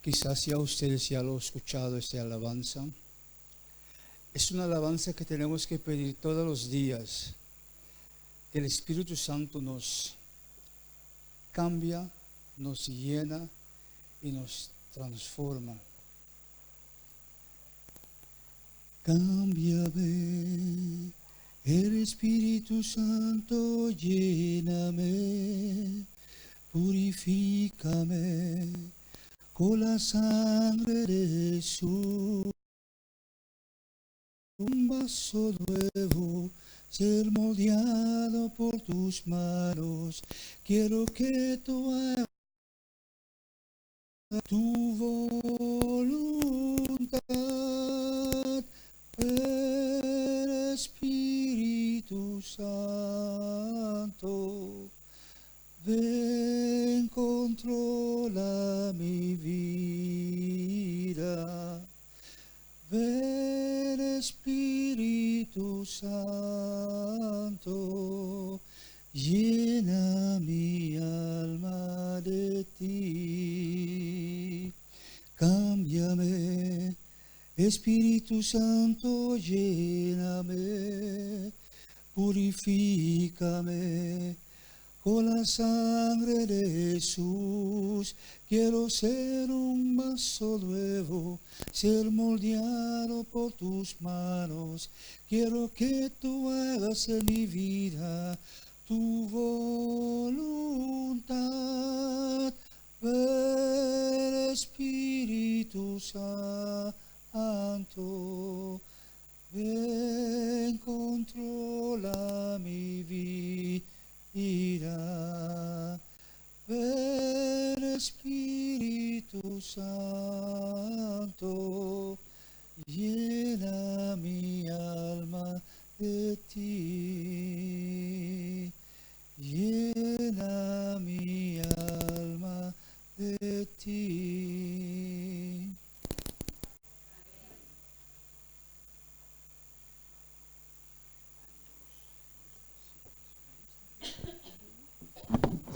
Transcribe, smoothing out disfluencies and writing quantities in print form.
Quizás ya ustedes ya lo han escuchado, esta alabanza. Es una alabanza que tenemos que pedir todos los días. Que el Espíritu Santo nos cambia, nos llena y nos transforma. Cámbiame, el Espíritu Santo, lléname, purifícame con la sangre de Jesús. Un vaso nuevo, ser moldeado por tus manos. Quiero que tú hagas tu voluntad, Espíritu Santo. Ven, controla mi vida. Ven, Espíritu Santo, llena mi alma de ti. Cámbiame, Espíritu Santo, lléname, purifícame con la sangre de Jesús. Quiero ser un vaso nuevo, ser moldeado por tus manos. Quiero que tú hagas en mi vida tu voluntad. Ven, Espíritu Santo, ven, controla mi vida. Ven, Espíritu Santo, llena mi alma de ti.